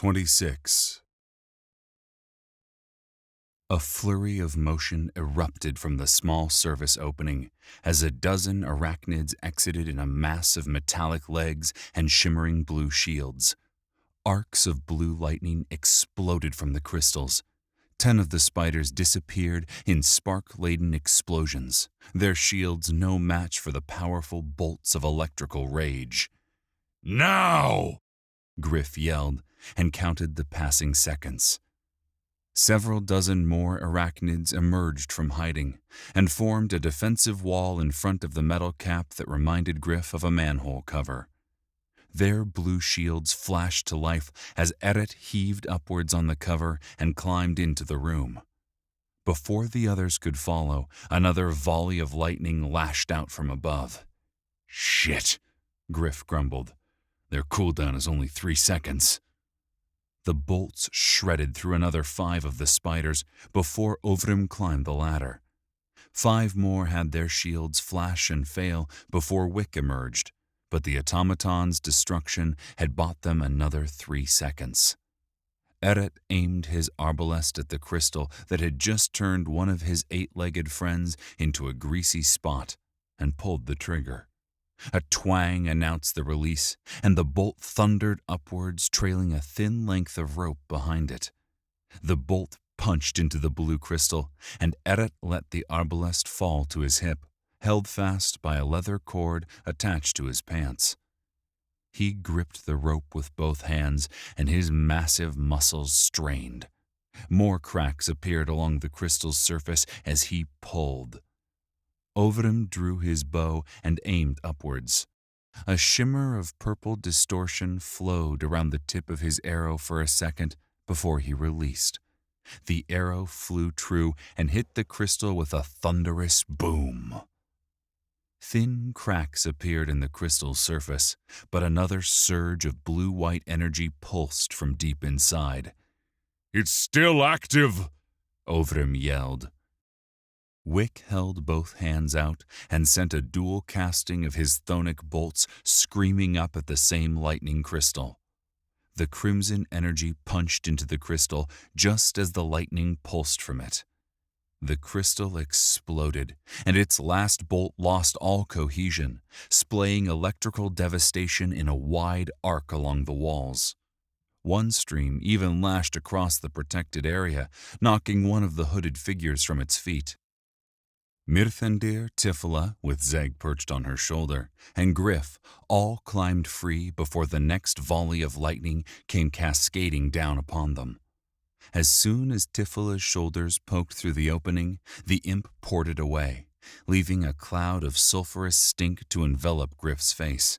26. A flurry of motion erupted from the small service opening as a dozen arachnids exited in a mass of metallic legs and shimmering blue shields. Arcs of blue lightning exploded from the crystals. 10 of the spiders disappeared in spark-laden explosions, their shields no match for the powerful bolts of electrical rage. "Now!" Gryph yelled and counted the passing seconds. Several dozen more arachnids emerged from hiding and formed a defensive wall in front of the metal cap that reminded Gryph of a manhole cover. Their blue shields flashed to life as Eret heaved upwards on the cover and climbed into the room. Before the others could follow, another volley of lightning lashed out from above. "Shit," Gryph grumbled. "Their cooldown is only 3 seconds." The bolts shredded through another 5 of the spiders before Ovrim climbed the ladder. 5 more had their shields flash and fail before Wick emerged, but the automaton's destruction had bought them another 3 seconds. Eret aimed his arbalest at the crystal that had just turned one of his 8-legged friends into a greasy spot and pulled the trigger. A twang announced the release, and the bolt thundered upwards, trailing a thin length of rope behind it. The bolt punched into the blue crystal, and Eret let the arbalest fall to his hip, held fast by a leather cord attached to his pants. He gripped the rope with both hands, and his massive muscles strained. More cracks appeared along the crystal's surface as he pulled. Ovrim drew his bow and aimed upwards. A shimmer of purple distortion flowed around the tip of his arrow for a second before he released. The arrow flew true and hit the crystal with a thunderous boom. Thin cracks appeared in the crystal's surface, but another surge of blue-white energy pulsed from deep inside. "It's still active!" Ovrim yelled. Wick held both hands out and sent a dual casting of his chthonic bolts screaming up at the same lightning crystal. The crimson energy punched into the crystal just as the lightning pulsed from it. The crystal exploded, and its last bolt lost all cohesion, splaying electrical devastation in a wide arc along the walls. One stream even lashed across the protected area, knocking one of the hooded figures from its feet. Mirthendir, Tifla, with Zeg perched on her shoulder, and Gryph all climbed free before the next volley of lightning came cascading down upon them. As soon as Tifla's shoulders poked through the opening, the imp ported away, leaving a cloud of sulphurous stink to envelop Gryph's face.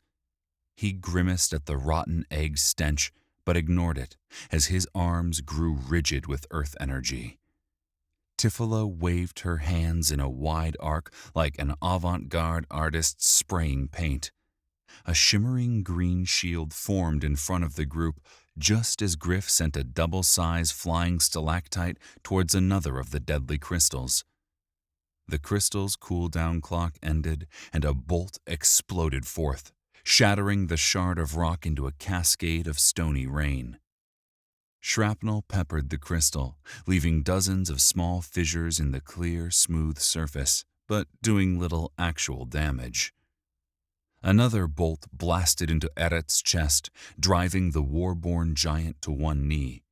He grimaced at the rotten egg stench, but ignored it as his arms grew rigid with earth energy. Tifla waved her hands in a wide arc like an avant-garde artist spraying paint. A shimmering green shield formed in front of the group just as Gryph sent a double-size flying stalactite towards another of the deadly crystals. The crystal's cooldown clock ended and a bolt exploded forth, shattering the shard of rock into a cascade of stony rain. Shrapnel peppered the crystal, leaving dozens of small fissures in the clear, smooth surface, but doing little actual damage. Another bolt blasted into Eret's chest, driving the war-born giant to one knee.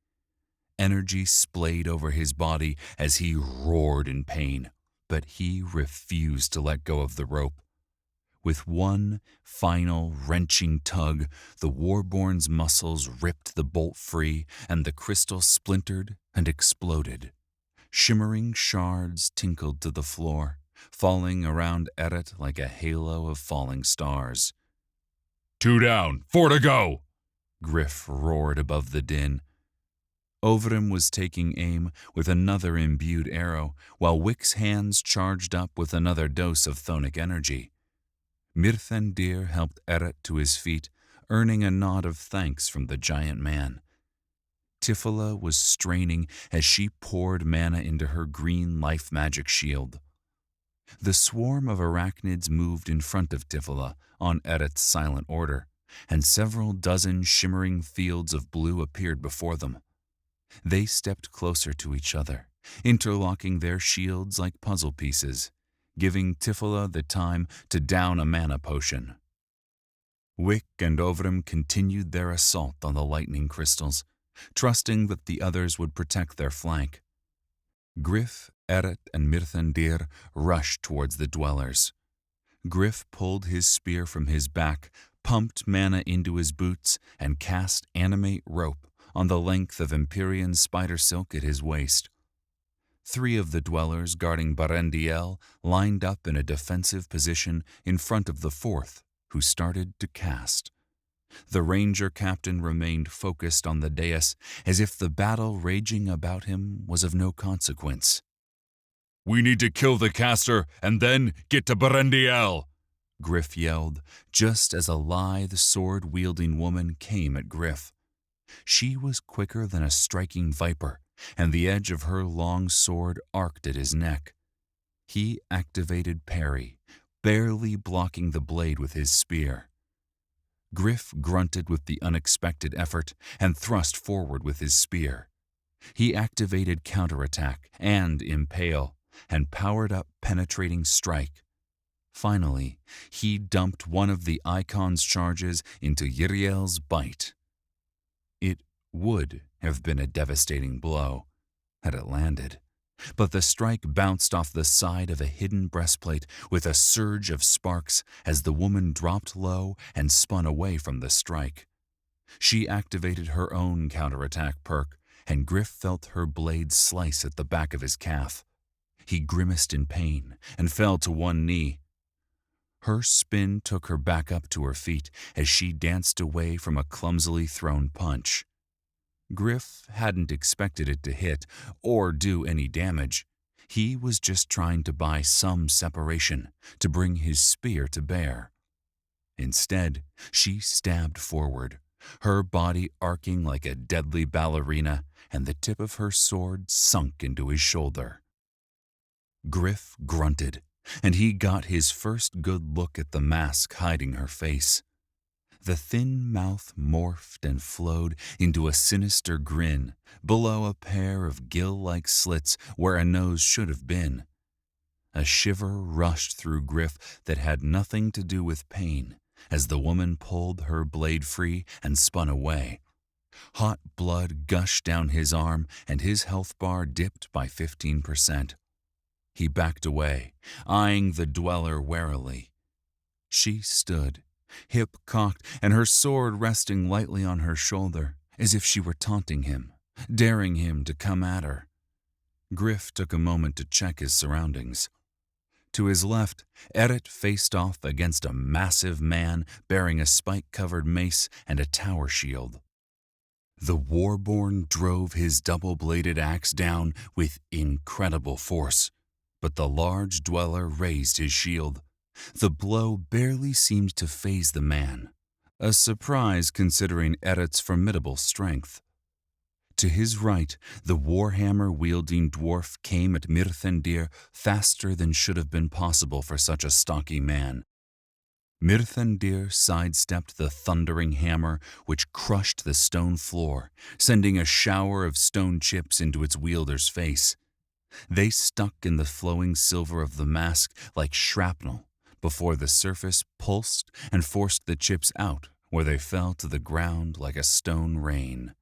Energy splayed over his body as he roared in pain, but he refused to let go of the rope. With one final, wrenching tug, the Warborn's muscles ripped the bolt free, and the crystal splintered and exploded. Shimmering shards tinkled to the floor, falling around Eret like a halo of falling stars. 2 down, 4 to go! Gryph roared above the din. Ovrim was taking aim with another imbued arrow, while Wick's hands charged up with another dose of chthonic energy. Mirthendir helped Eret to his feet, earning a nod of thanks from the giant man. Tifla was straining as she poured mana into her green life magic shield. The swarm of arachnids moved in front of Tifla on Eret's silent order, and several dozen shimmering fields of blue appeared before them. They stepped closer to each other, interlocking their shields like puzzle pieces, giving Tifila the time to down a mana potion. Wick and Ovrim continued their assault on the lightning crystals, trusting that the others would protect their flank. Gryph, Eret, and Mirthandir rushed towards the dwellers. Gryph pulled his spear from his back, pumped mana into his boots, and cast Animate Rope on the length of Empyrean spider silk at his waist. 3 of the dwellers guarding Barendiel lined up in a defensive position in front of the 4th, who started to cast. The ranger captain remained focused on the dais as if the battle raging about him was of no consequence. "We need to kill the caster and then get to Barendiel," Gryph yelled, just as a lithe, sword-wielding woman came at Gryph. She was quicker than a striking viper, and the edge of her long sword arced at his neck. He activated parry, barely blocking the blade with his spear. Gryph grunted with the unexpected effort and thrust forward with his spear. He activated counterattack and impale, and powered up penetrating strike. Finally, he dumped one of the icon's charges into Yriel's bite. It would have been a devastating blow had it landed, but the strike bounced off the side of a hidden breastplate with a surge of sparks as the woman dropped low and spun away from the strike. She activated her own counterattack perk, and Gryph felt her blade slice at the back of his calf. He grimaced in pain and fell to one knee. Her spin took her back up to her feet as she danced away from a clumsily thrown punch. Gryph hadn't expected it to hit or do any damage. He was just trying to buy some separation to bring his spear to bear. Instead, she stabbed forward, her body arcing like a deadly ballerina, and the tip of her sword sunk into his shoulder. Gryph grunted, and he got his first good look at the mask hiding her face. The thin mouth morphed and flowed into a sinister grin below a pair of gill-like slits where a nose should have been. A shiver rushed through Gryph that had nothing to do with pain as the woman pulled her blade free and spun away. Hot blood gushed down his arm and his health bar dipped by 15%. He backed away, eyeing the dweller warily. She stood, hip cocked and her sword resting lightly on her shoulder, as if she were taunting him, daring him to come at her. Gryph took a moment to check his surroundings. To his left, Eret faced off against a massive man bearing a spike-covered mace and a tower shield. The Warborn drove his double-bladed axe down with incredible force, but the large dweller raised his shield. The blow barely seemed to faze the man, a surprise considering Eret's formidable strength. To his right, the warhammer-wielding dwarf came at Mirthandir faster than should have been possible for such a stocky man. Mirthandir sidestepped the thundering hammer, which crushed the stone floor, sending a shower of stone chips into its wielder's face. They stuck in the flowing silver of the mask like shrapnel before the surface pulsed and forced the chips out where they fell to the ground like a stone rain.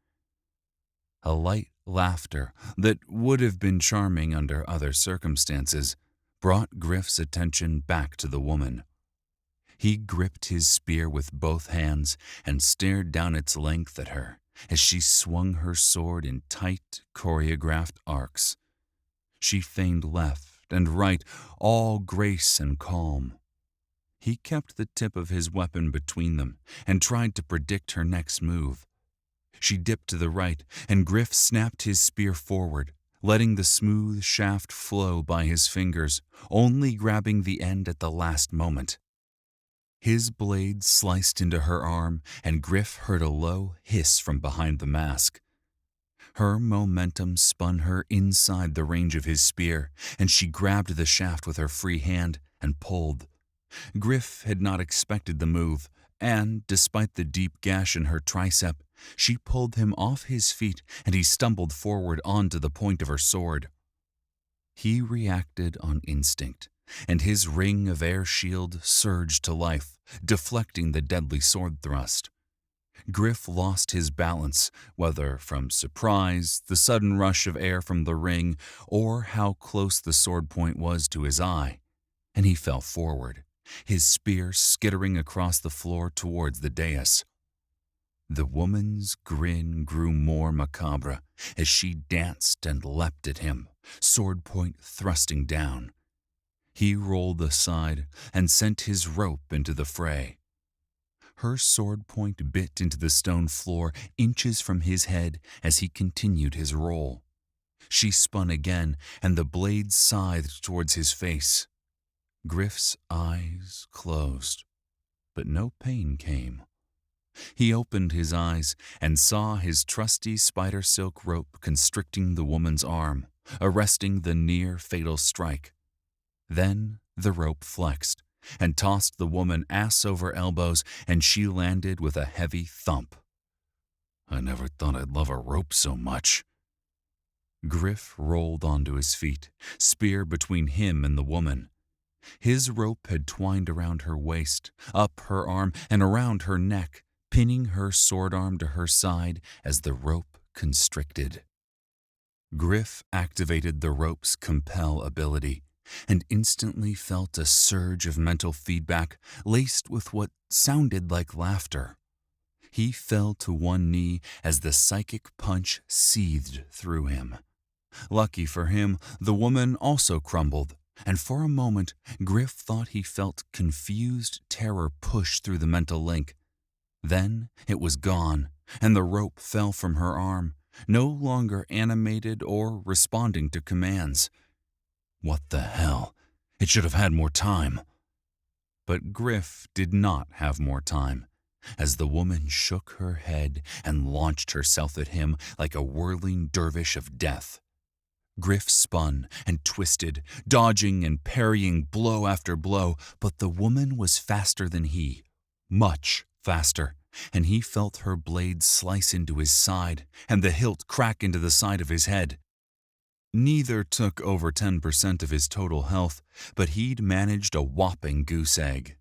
A light laughter that would have been charming under other circumstances brought Gryph's attention back to the woman. He gripped his spear with both hands and stared down its length at her as she swung her sword in tight, choreographed arcs. She feigned left and right, all grace and calm. He kept the tip of his weapon between them and tried to predict her next move. She dipped to the right, and Gryph snapped his spear forward, letting the smooth shaft flow by his fingers, only grabbing the end at the last moment. His blade sliced into her arm, and Gryph heard a low hiss from behind the mask. Her momentum spun her inside the range of his spear, and she grabbed the shaft with her free hand and pulled. Gryph had not expected the move, and despite the deep gash in her tricep, she pulled him off his feet and he stumbled forward onto the point of her sword. He reacted on instinct, and his ring of air shield surged to life, deflecting the deadly sword thrust. Gryph lost his balance, whether from surprise, the sudden rush of air from the ring, or how close the sword point was to his eye, and he fell forward, his spear skittering across the floor towards the dais. The woman's grin grew more macabre as she danced and leapt at him, sword point thrusting down. He rolled aside and sent his rope into the fray. Her sword point bit into the stone floor inches from his head as he continued his roll. She spun again, and the blade scythed towards his face. Gryph's eyes closed, but no pain came. He opened his eyes and saw his trusty spider silk rope constricting the woman's arm, arresting the near-fatal strike. Then the rope flexed and tossed the woman ass over elbows, and she landed with a heavy thump. I never thought I'd love a rope so much. Gryph rolled onto his feet, spear between him and the woman. His rope had twined around her waist, up her arm, and around her neck, pinning her sword arm to her side as the rope constricted. Gryph activated the rope's compel ability and instantly felt a surge of mental feedback laced with what sounded like laughter. He fell to one knee as the psychic punch seethed through him. Lucky for him, the woman also crumbled, and for a moment Gryph thought he felt confused terror push through the mental link. Then it was gone, and the rope fell from her arm, no longer animated or responding to commands. What the hell? It should have had more time. But Gryph did not have more time, as the woman shook her head and launched herself at him like a whirling dervish of death. Gryph spun and twisted, dodging and parrying blow after blow, but the woman was faster than he, much faster, and he felt her blade slice into his side and the hilt crack into the side of his head. Neither took over 10% of his total health, but he'd managed a whopping goose egg.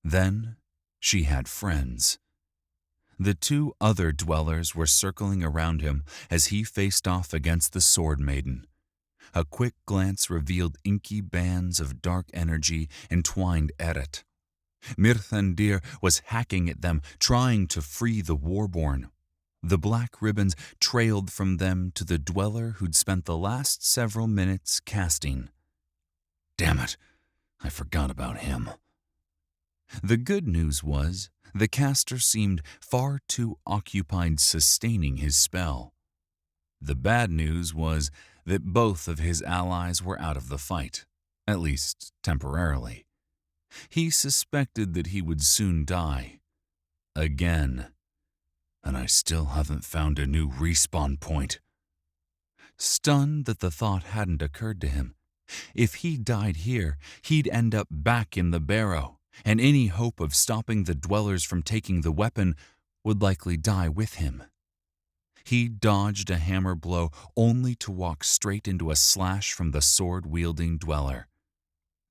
Then she had friends. The two other dwellers were circling around him as he faced off against the Sword Maiden. A quick glance revealed inky bands of dark energy entwined at it. Mirthandir was hacking at them, trying to free the Warborn. The black ribbons trailed from them to the dweller who'd spent the last several minutes casting. Damn it, I forgot about him. The good news was the caster seemed far too occupied sustaining his spell. The bad news was that both of his allies were out of the fight, at least temporarily. He suspected that he would soon die. Again. And I still haven't found a new respawn point. Stunned that the thought hadn't occurred to him. If he died here, he'd end up back in the Barrow, and any hope of stopping the dwellers from taking the weapon would likely die with him. He dodged a hammer blow only to walk straight into a slash from the sword-wielding dweller.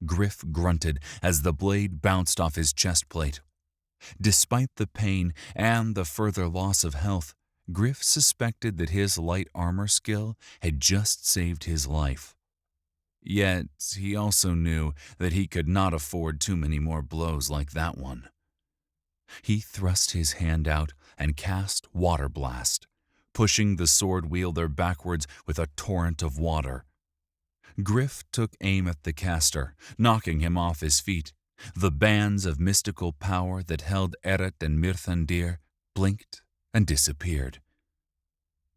Gryph grunted as the blade bounced off his chest plate. Despite the pain and the further loss of health, Gryph suspected that his light armor skill had just saved his life. Yet he also knew that he could not afford too many more blows like that one. He thrust his hand out and cast Water Blast, pushing the sword wielder backwards with a torrent of water. Gryph took aim at the caster, knocking him off his feet. The bands of mystical power that held Eret and Mirthandir blinked and disappeared.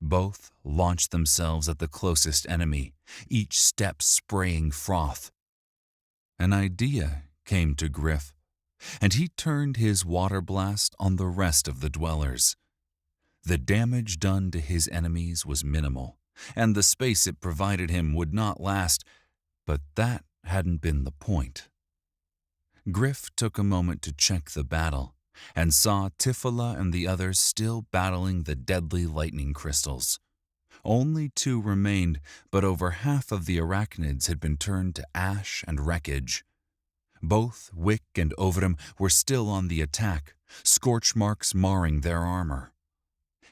Both launched themselves at the closest enemy, each step spraying froth. An idea came to Gryph, and he turned his water blast on the rest of the dwellers. The damage done to his enemies was minimal, and the space it provided him would not last, but that hadn't been the point. Gryph took a moment to check the battle, and saw Tifala and the others still battling the deadly lightning crystals. Only 2 remained, but over half of the arachnids had been turned to ash and wreckage. Both Wick and Ovrim were still on the attack, scorch marks marring their armor.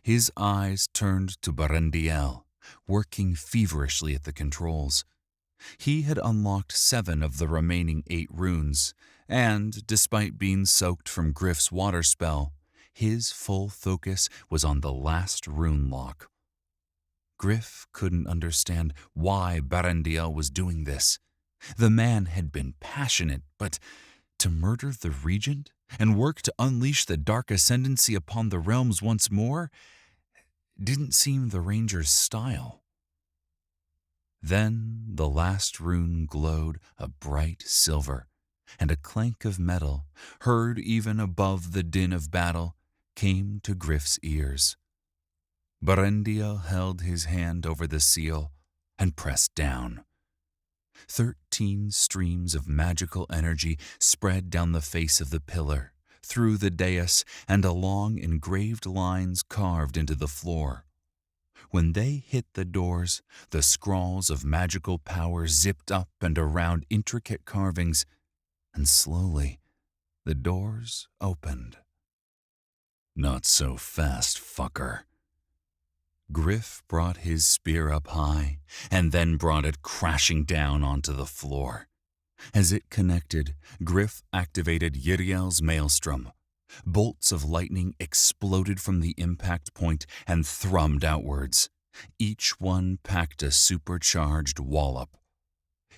His eyes turned to Barendiel, working feverishly at the controls. He had unlocked 7 of the remaining 8 runes, and, despite being soaked from Gryph's water spell, his full focus was on the last rune lock. Gryph couldn't understand why Barendiel was doing this. The man had been passionate, but to murder the regent and work to unleash the dark ascendancy upon the realms once more didn't seem the ranger's style. Then the last rune glowed a bright silver, and a clank of metal, heard even above the din of battle, came to Gryph's ears. Barendiel held his hand over the seal and pressed down. 13 streams of magical energy spread down the face of the pillar, through the dais, and along engraved lines carved into the floor. When they hit the doors, the scrawls of magical power zipped up and around intricate carvings, and slowly the doors opened. "Not so fast, fucker." Gryph brought his spear up high, and then brought it crashing down onto the floor. As it connected, Gryph activated Yiriel's maelstrom. Bolts of lightning exploded from the impact point and thrummed outwards. Each one packed a supercharged wallop.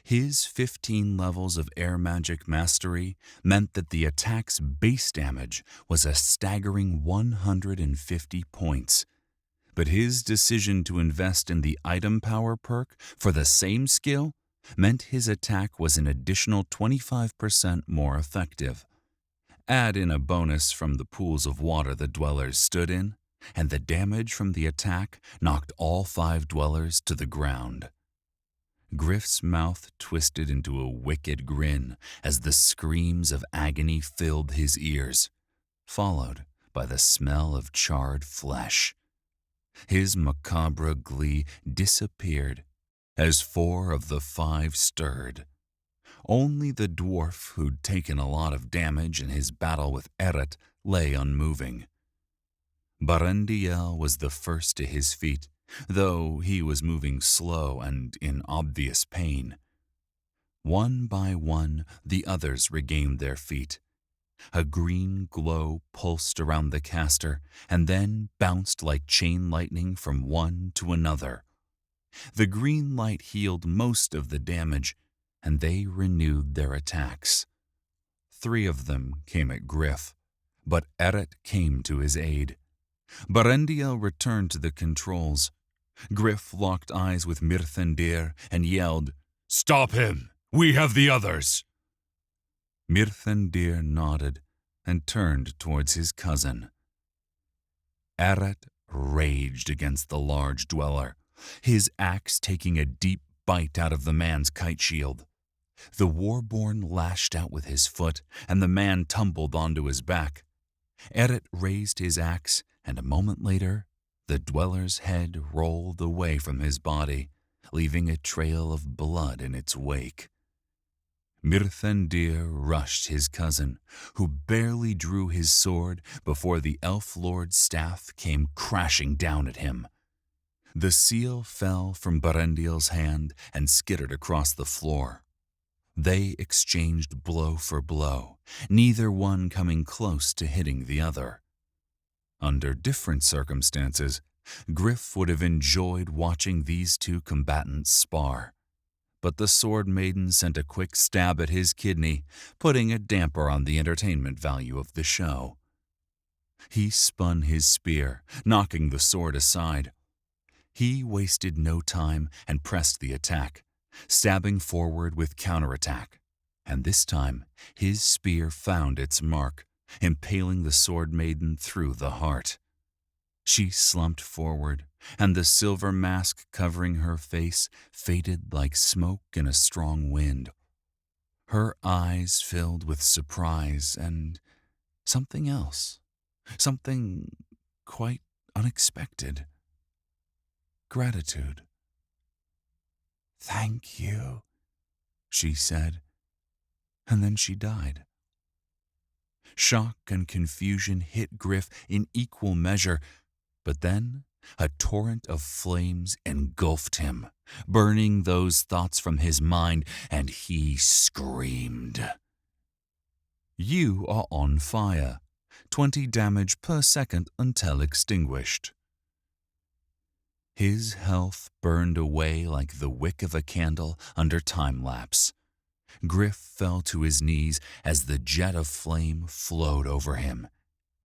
His 15 levels of air magic mastery meant that the attack's base damage was a staggering 150 points. But his decision to invest in the item power perk for the same skill meant his attack was an additional 25% more effective. Add in a bonus from the pools of water the dwellers stood in, and the damage from the attack knocked all 5 dwellers to the ground. Gryph's mouth twisted into a wicked grin as the screams of agony filled his ears, followed by the smell of charred flesh. His macabre glee disappeared as 4 of the 5 stirred. Only the dwarf who'd taken a lot of damage in his battle with Eret lay unmoving. Barendiel was the first to his feet, though he was moving slow and in obvious pain. One by one, the others regained their feet. A green glow pulsed around the caster and then bounced like chain lightning from one to another. The green light healed most of the damage, and they renewed their attacks. 3 of them came at Gryph, but Eret came to his aid. Barendiel returned to the controls. Gryph locked eyes with Mirthendir and yelled, "Stop him! We have the others!" Mirthendir nodded and turned towards his cousin. Eret raged against the large dweller, his axe taking a deep bite out of the man's kite shield. The warborn lashed out with his foot, and the man tumbled onto his back. Eret raised his axe, and a moment later, the dweller's head rolled away from his body, leaving a trail of blood in its wake. Mirthendir rushed his cousin, who barely drew his sword before the elf lord's staff came crashing down at him. The seal fell from Barendiel's hand and skittered across the floor. They exchanged blow for blow, neither one coming close to hitting the other. Under different circumstances, Gryph would have enjoyed watching these 2 combatants spar. But the sword maiden sent a quick stab at his kidney, putting a damper on the entertainment value of the show. He spun his spear, knocking the sword aside. He wasted no time and pressed the attack, stabbing forward with counterattack, and this time his spear found its mark, impaling the sword maiden through the heart. She slumped forward, and the silver mask covering her face faded like smoke in a strong wind. Her eyes filled with surprise and something else, something quite unexpected. Gratitude. "Thank you," she said, and then she died. Shock and confusion hit Gryph in equal measure, but then a torrent of flames engulfed him, burning those thoughts from his mind, and he screamed. You are on fire. 20 damage per second until extinguished. His health burned away like the wick of a candle under time-lapse. Gryph fell to his knees as the jet of flame flowed over him.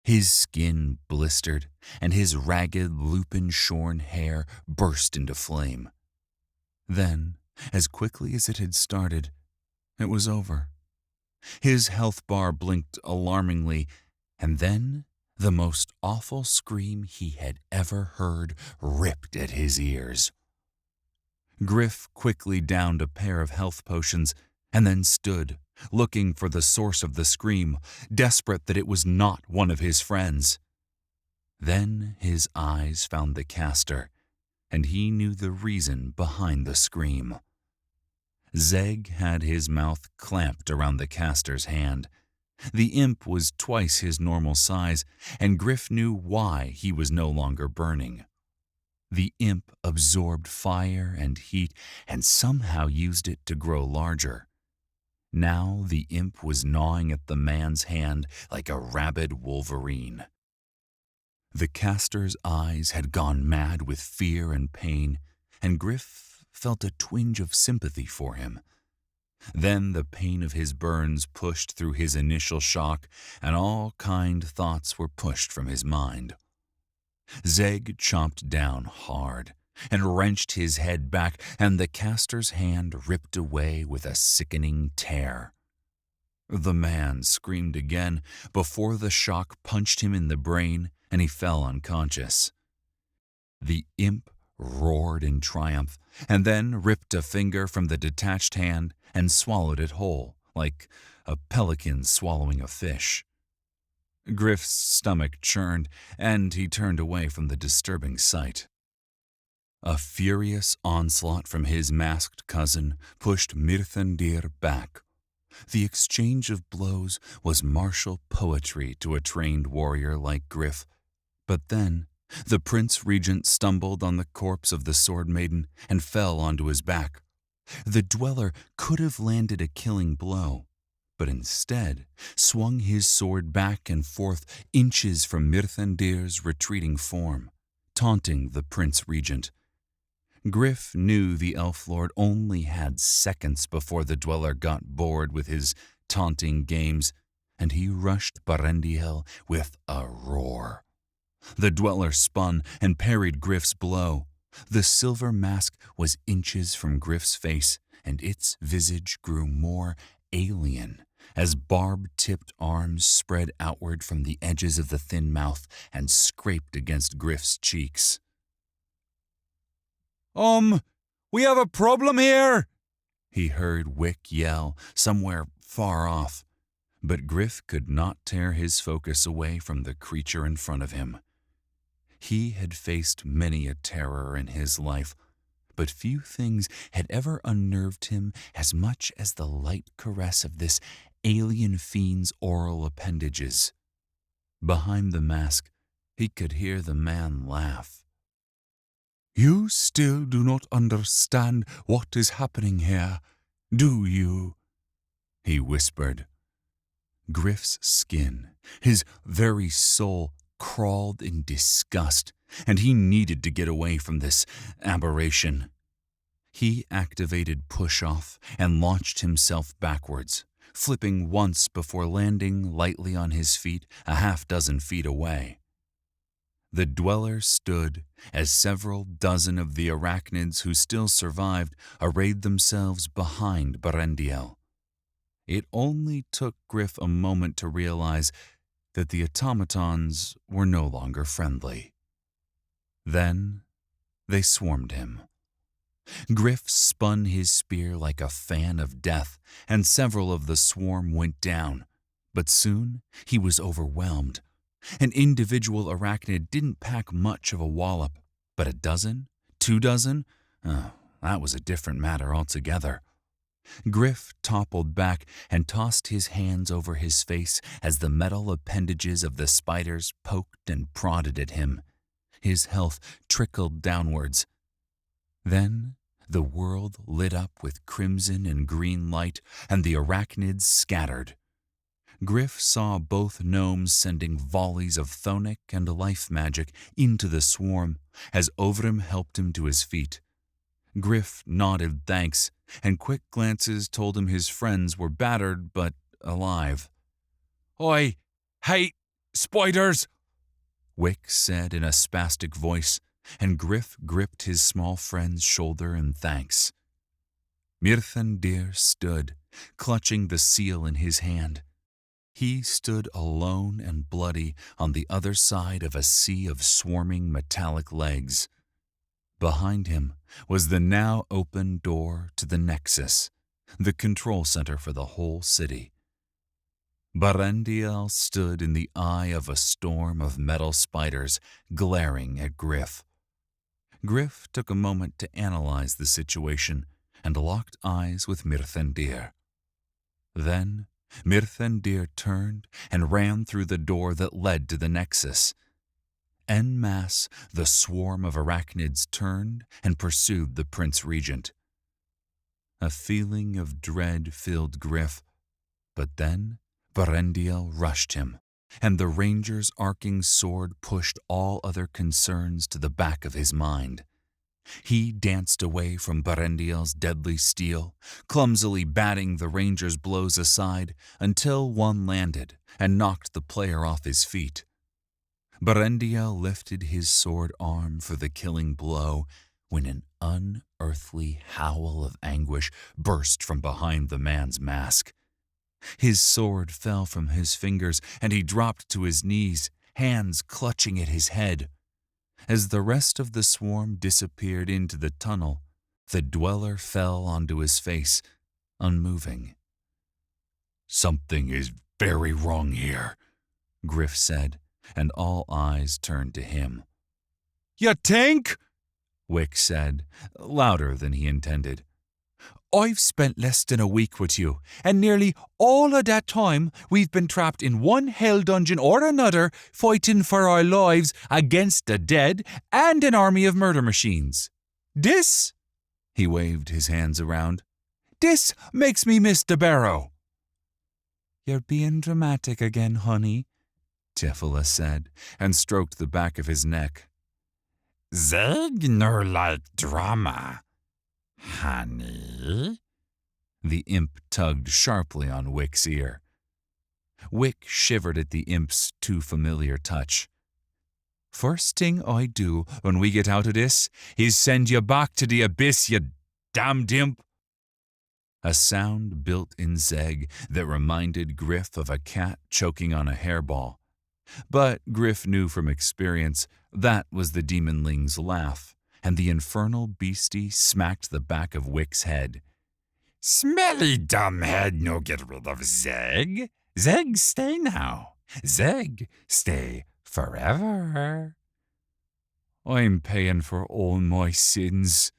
His skin blistered, and his ragged, lupin-shorn hair burst into flame. Then, as quickly as it had started, it was over. His health bar blinked alarmingly, and then the most awful scream he had ever heard ripped at his ears. Gryph quickly downed a pair of health potions and then stood, looking for the source of the scream, desperate that it was not one of his friends. Then his eyes found the caster, and he knew the reason behind the scream. Zeg had his mouth clamped around the caster's hand. The imp was twice his normal size, and Gryph knew why he was no longer burning. The imp absorbed fire and heat and somehow used it to grow larger. Now the imp was gnawing at the man's hand like a rabid wolverine. The caster's eyes had gone mad with fear and pain, and Gryph felt a twinge of sympathy for him. Then the pain of his burns pushed through his initial shock, and all kind thoughts were pushed from his mind. Zeg chomped down hard and wrenched his head back, and the caster's hand ripped away with a sickening tear. The man screamed again before the shock punched him in the brain and he fell unconscious. The imp roared in triumph and then ripped a finger from the detached hand and swallowed it whole, like a pelican swallowing a fish. Gryph's stomach churned, and he turned away from the disturbing sight. A furious onslaught from his masked cousin pushed Mirthandir back. The exchange of blows was martial poetry to a trained warrior like Gryph, but then the Prince Regent stumbled on the corpse of the Sword Maiden and fell onto his back. The Dweller could have landed a killing blow, but instead swung his sword back and forth inches from Mirthandir's retreating form, taunting the Prince Regent. Gryph knew the Elf Lord only had seconds before the Dweller got bored with his taunting games, and he rushed Barendiel with a roar. The Dweller spun and parried Gryph's blow. The silver mask was inches from Gryph's face, and its visage grew more alien as barb-tipped arms spread outward from the edges of the thin mouth and scraped against Gryph's cheeks. We have a problem here," he heard Wick yell somewhere far off, but Gryph could not tear his focus away from the creature in front of him. He had faced many a terror in his life, but few things had ever unnerved him as much as the light caress of this alien fiend's oral appendages. Behind the mask, he could hear the man laugh. "You still do not understand what is happening here, do you?" he whispered. Gryph's skin, his very soul, crawled in disgust, and he needed to get away from this aberration. He activated push-off and launched himself backwards, flipping once before landing lightly on his feet a half-dozen feet away. The Dweller stood as several dozen of the arachnids who still survived arrayed themselves behind Barendiel. It only took Gryph a moment to realize that the automatons were no longer friendly. Then they swarmed him. Gryph spun his spear like a fan of death, and several of the swarm went down, But soon he was overwhelmed. An individual arachnid didn't pack much of a wallop, but a dozen? 2 dozen? That was a different matter altogether. Gryph toppled back and tossed his hands over his face as the metal appendages of the spiders poked and prodded at him. His health trickled downwards. Then the world lit up with crimson and green light, and the arachnids scattered. Gryph saw both gnomes sending volleys of chthonic and life magic into the swarm as Ovrim helped him to his feet. Gryph nodded thanks, and quick glances told him his friends were battered but alive. "Oi! Hey! Spiders!" Wick said in a spastic voice, and Gryph gripped his small friend's shoulder in thanks. Mirthandir stood, clutching the seal in his hand. He stood alone and bloody on the other side of a sea of swarming metallic legs. Behind him was the now open door to the Nexus, the control center for the whole city. Barendiel stood in the eye of a storm of metal spiders glaring at Gryph. Gryph took a moment to analyze the situation and locked eyes with Mirthandir. Then Mirthandir turned and ran through the door that led to the Nexus. En masse, the swarm of arachnids turned and pursued the Prince Regent. A feeling of dread filled Gryph, but then Barendiel rushed him, and the ranger's arcing sword pushed all other concerns to the back of his mind. He danced away from Barendiel's deadly steel, clumsily batting the ranger's blows aside until one landed and knocked the player off his feet. Barendiel lifted his sword arm for the killing blow when an unearthly howl of anguish burst from behind the man's mask. His sword fell from his fingers and he dropped to his knees, hands clutching at his head. As the rest of the swarm disappeared into the tunnel, the dweller fell onto his face, unmoving. "Something is very wrong here," Gryph said, and all eyes turned to him. "You think?" Wick said, louder than he intended. "I've spent less than a week with you, and nearly all of that time we've been trapped in one hell dungeon or another, fighting for our lives against the dead and an army of murder machines. This," he waved his hands around, "this makes me miss the Barrow." "You're being dramatic again, honey," Tifila said, and stroked the back of his neck. "Zeg nor like drama, honey?" The imp tugged sharply on Wick's ear. Wick shivered at the imp's too familiar touch. "First thing I do when we get out of this is send you back to the abyss, you damned imp." A sound built in Zeg that reminded Gryph of a cat choking on a hairball. But Gryph knew from experience that was the demonling's laugh, and the infernal beastie smacked the back of Wick's head. "Smelly dumbhead no get rid of Zeg. Zeg stay now. Zeg stay forever." "I'm paying for all my sins."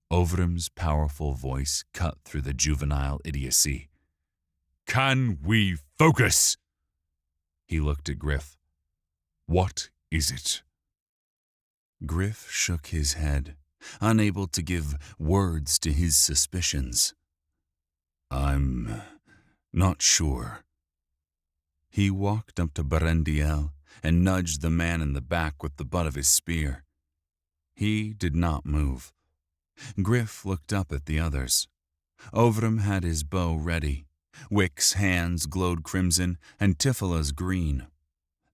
Ovrim's powerful voice cut through the juvenile idiocy. "Can we focus?" He looked at Gryph. "What is it?" Gryph shook his head, unable to give words to his suspicions. "I'm not sure." He walked up to Barendiel and nudged the man in the back with the butt of his spear. He did not move. Gryph looked up at the others. Ovrim had his bow ready. Wick's hands glowed crimson and Tifila's green.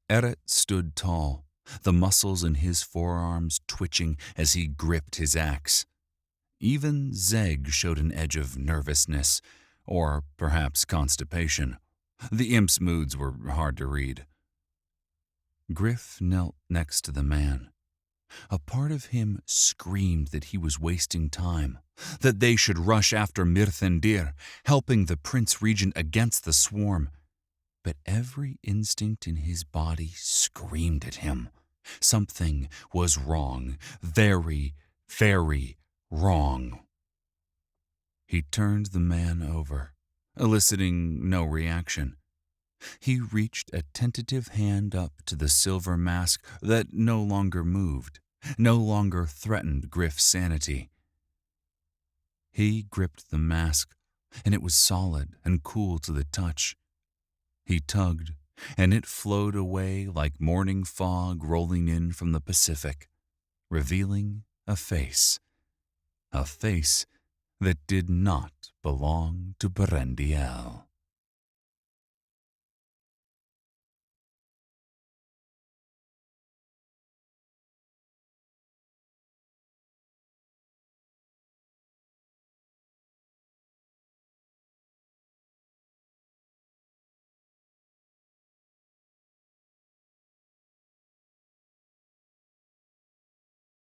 Eret stood tall, the muscles in his forearms twitching as he gripped his axe. Even Zeg showed an edge of nervousness, or perhaps constipation. The imp's moods were hard to read. Gryph knelt next to the man. A part of him screamed that he was wasting time, that they should rush after Mirthendir, helping the Prince Regent against the swarm. But every instinct in his body screamed at him. Something was wrong, very, very wrong. He turned the man over, eliciting no reaction. He reached a tentative hand up to the silver mask that no longer moved, no longer threatened Gryph's sanity. He gripped the mask, and it was solid and cool to the touch. He tugged, and it flowed away like morning fog rolling in from the Pacific, revealing a face that did not belong to Berendiel.